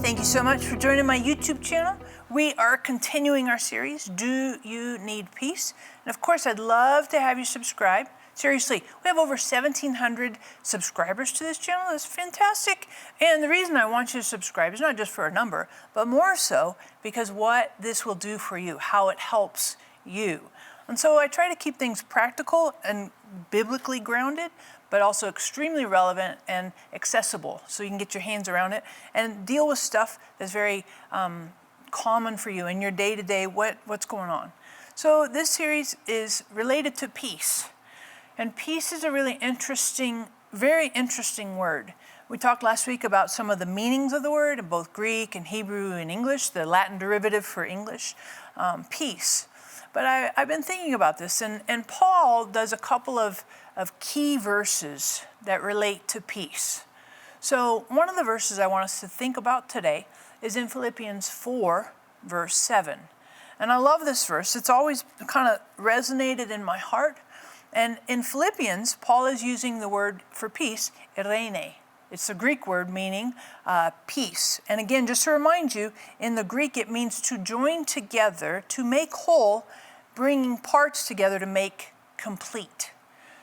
Thank you so much for joining my YouTube channel. We are continuing our series, Do You Need Peace? And of course, I'd love to have you subscribe. Seriously, we have over 1,700 subscribers to this channel. That's fantastic. And the reason I want you to subscribe is not just for a number, but more so because what this will do for you, how it helps you. And so I try to keep things practical and biblically grounded, but also extremely relevant and accessible so you can get your hands around it and deal with stuff that's very common for you in your day-to-day, what's going on. So this series is related to peace. And peace is a really interesting, very interesting word. We talked last week about some of the meanings of the word in both Greek and Hebrew and English, the Latin derivative for English, peace. But I've been thinking about this, and Paul does a couple of key verses that relate to peace. So one of the verses I want us to think about today is in Philippians 4, verse 7. And I love this verse. It's always kind of resonated in my heart. And in Philippians, Paul is using the word for peace, eirene. It's a Greek word meaning peace. And again, just to remind you, in the Greek, it means to join together, to make whole, bringing parts together to make complete.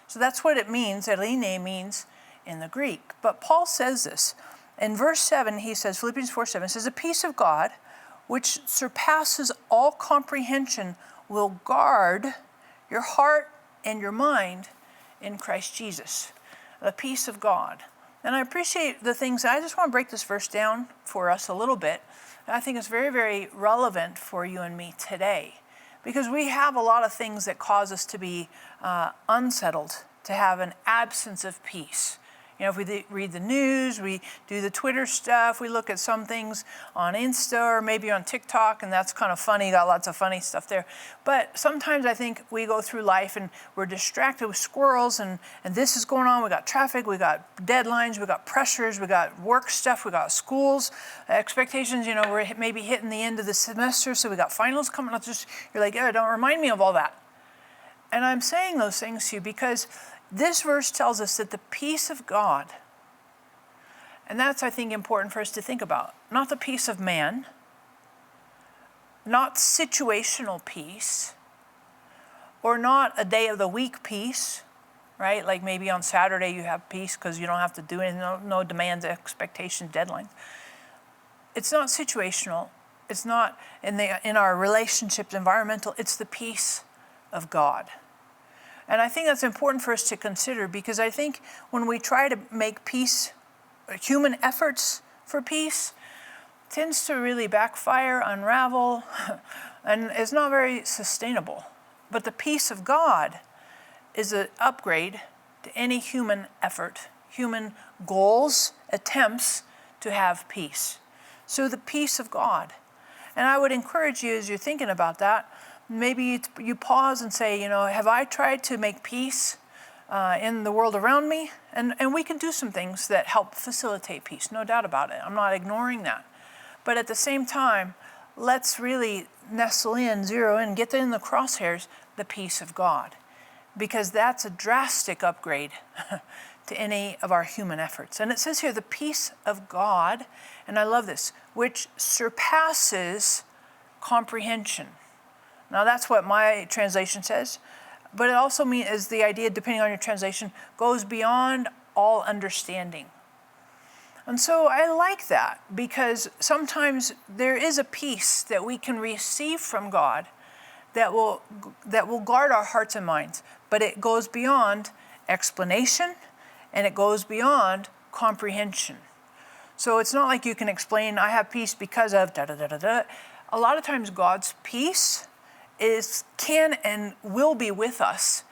So that's what it means, eirene means in the Greek. But Paul says this. In verse 7, he says, Philippians 4:7 says, the peace of God, which surpasses all comprehension, will guard your heart and your mind in Christ Jesus. The peace of God. And I appreciate the things, I just want to break this verse down for us a little bit. And I think it's very, very relevant for you and me today. Because we have a lot of things that cause us to be unsettled, to have an absence of peace. You know, if we read the news, we do the Twitter stuff, we look at some things on Insta or maybe on TikTok, and that's kind of funny, got lots of funny stuff there. But sometimes I think we go through life and we're distracted with squirrels, and this is going on, we got traffic, we got deadlines, we got pressures, we got work stuff, we got schools, expectations, you know, we're maybe hitting the end of the semester, so we got finals coming up, you're like, yeah, don't remind me of all that. And I'm saying those things to you because this verse tells us that the peace of God, and that's, I think, important for us to think about, not the peace of man, not situational peace, or not a day of the week peace, right? Like maybe on Saturday you have peace because you don't have to do anything, no demands, expectations, deadlines. It's not situational. It's not in our relationships, environmental. It's the peace of God. And I think that's important for us to consider because I think when we try to make peace, human efforts for peace, tends to really backfire, unravel, and is not very sustainable. But the peace of God is an upgrade to any human effort, human goals, attempts to have peace. So the peace of God. And I would encourage you as you're thinking about that, maybe you pause and say, you know, have I tried to make peace in the world around me? And we can do some things that help facilitate peace, no doubt about it. I'm not ignoring that. But at the same time, let's really nestle in, zero in, get in the crosshairs, the peace of God. Because that's a drastic upgrade to any of our human efforts. And it says here, the peace of God, and I love this, which surpasses comprehension. Now that's what my translation says, but it also means the idea, depending on your translation, goes beyond all understanding. And so I like that because sometimes there is a peace that we can receive from God that will guard our hearts and minds, but it goes beyond explanation and it goes beyond comprehension. So it's not like you can explain, I have peace because of da-da-da-da-da. A lot of times God's peace can and will be with us,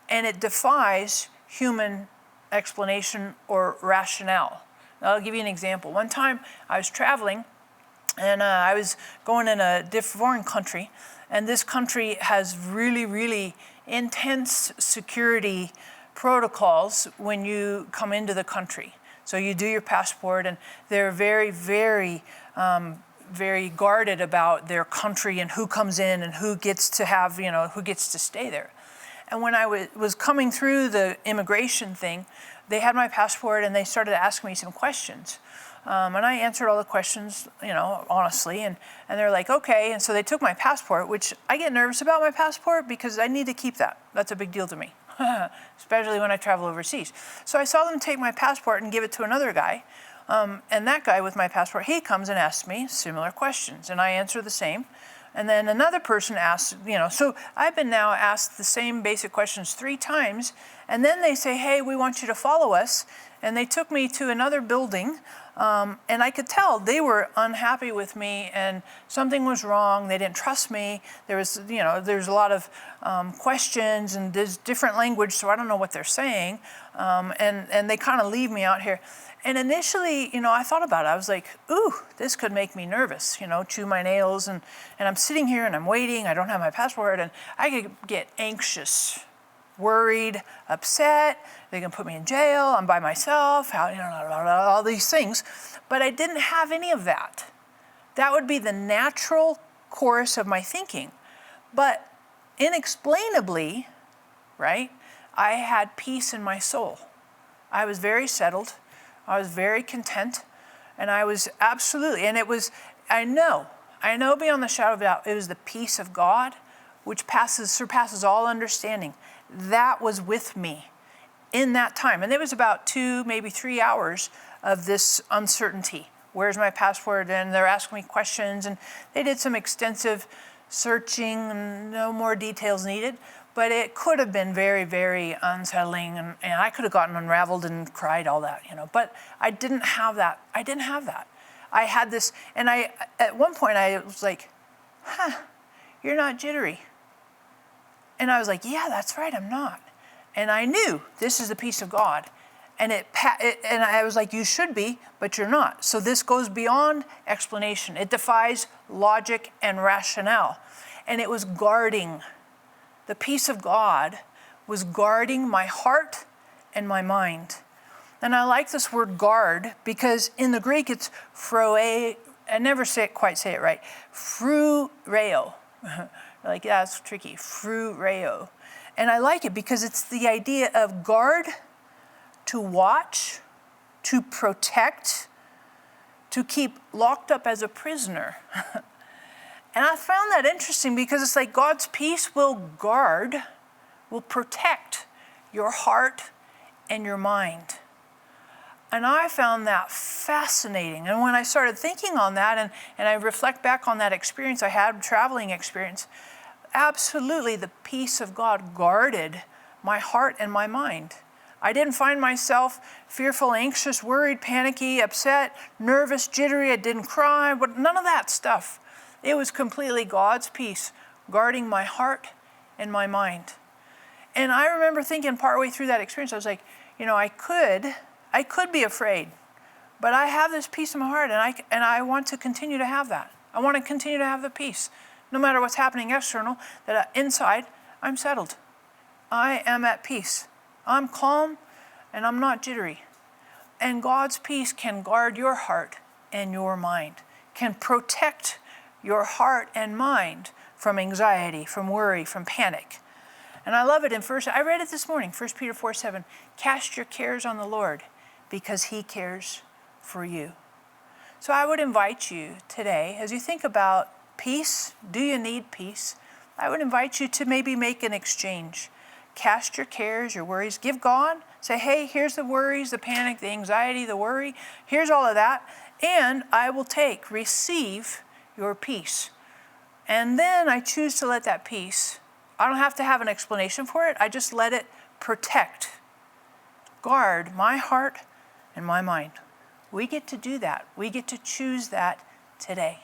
and it defies human explanation or rationale. Now, I'll give you an example. One time I was traveling, and I was going in a foreign country, and this country has really, really intense security protocols when you come into the country. So you do your passport, and they're very, very very guarded about their country and who comes in and who gets to have, you know, who gets to stay there. And when I was coming through the immigration thing, they had my passport and they started asking me some questions. And I answered all the questions, honestly. And they're like, okay. And so they took my passport, which I get nervous about my passport because I need to keep that. That's a big deal to me, especially when I travel overseas. So I saw them take my passport and give it to another guy. And that guy with my passport, he comes and asks me similar questions, and I answer the same. And then another person asks, so I've been now asked the same basic questions 3 times, and then they say, hey, we want you to follow us. And they took me to another building, and I could tell they were unhappy with me, and something was wrong. They didn't trust me. There was, there's a lot of questions, and there's different language, so I don't know what they're saying. And they kind of leave me out here. And initially, I thought about it. I was like, ooh, this could make me nervous, chew my nails. And I'm sitting here and I'm waiting. I don't have my passport. And I could get anxious, worried, upset. They can put me in jail. I'm by myself. All these things. But I didn't have any of that. That would be the natural course of my thinking. But inexplainably, right, I had peace in my soul. I was very settled. I was very content, and I was absolutely, and it was, I know beyond the shadow of a doubt, it was the peace of God, which surpasses all understanding. That was with me in that time. And there was about 2, maybe 3 hours of this uncertainty. Where's my passport? And they're asking me questions, and they did some extensive searching, and no more details needed. But it could have been very, very unsettling, and I could have gotten unraveled and cried, all that, But I didn't have that. I had this, and at one point I was like, you're not jittery. And I was like, yeah, that's right, I'm not. And I knew this is the peace of God. And and I was like, you should be, but you're not. So this goes beyond explanation. It defies logic and rationale. And it was guarding. The peace of God was guarding my heart and my mind. And I like this word guard because in the Greek it's phroe, I never quite say it right, phroureo. Like, yeah, it's tricky, phroureo. And I like it because it's the idea of guard, to watch, to protect, to keep locked up as a prisoner. And I found that interesting because it's like God's peace will guard, will protect your heart and your mind. And I found that fascinating. And when I started thinking on that, and I reflect back on that experience I had, traveling experience, absolutely the peace of God guarded my heart and my mind. I didn't find myself fearful, anxious, worried, panicky, upset, nervous, jittery. I didn't cry, but none of that stuff. It was completely God's peace guarding my heart and my mind. And I remember thinking partway through that experience, I was like, I could be afraid, but I have this peace in my heart, and I want to continue to have that. I want to continue to have the peace, no matter what's happening external, that inside I'm settled. I am at peace. I'm calm, and I'm not jittery. And God's peace can guard your heart and your mind, can protect your heart and mind from anxiety, from worry, from panic. And I love it I read it this morning, 1 Peter 4:7, cast your cares on the Lord because he cares for you. So I would invite you today, as you think about peace, do you need peace? I would invite you to maybe make an exchange. Cast your cares, your worries, give God, say, hey, here's the worries, the panic, the anxiety, the worry, here's all of that, and I will receive your peace. And then I choose to let that peace, I don't have to have an explanation for it, I just let it protect, guard my heart and my mind. We get to do that. We get to choose that today.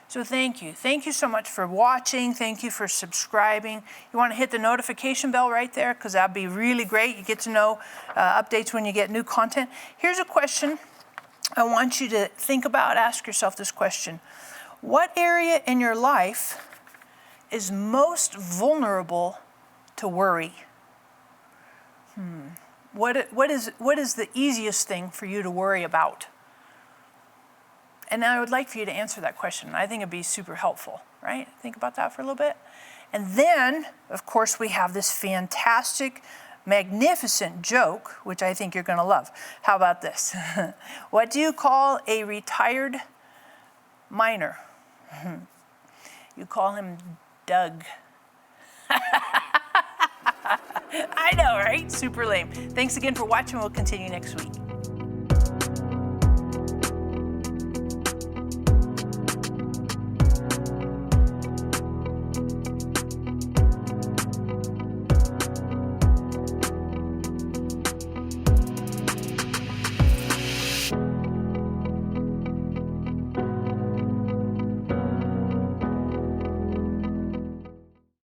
So thank you. Thank you so much for watching. Thank you for subscribing. You want to hit the notification bell right there because that'd be really great. You get to know updates when you get new content. Here's a question I want you to think about. Ask yourself this question. What area in your life is most vulnerable to worry? What is the easiest thing for you to worry about? And I would like for you to answer that question. I think it'd be super helpful, right? Think about that for a little bit. And then, of course, we have this fantastic magnificent joke, which I think you're going to love. How about this? What do you call a retired miner? You call him Doug. I know, right? Super lame. Thanks again for watching. We'll continue next week.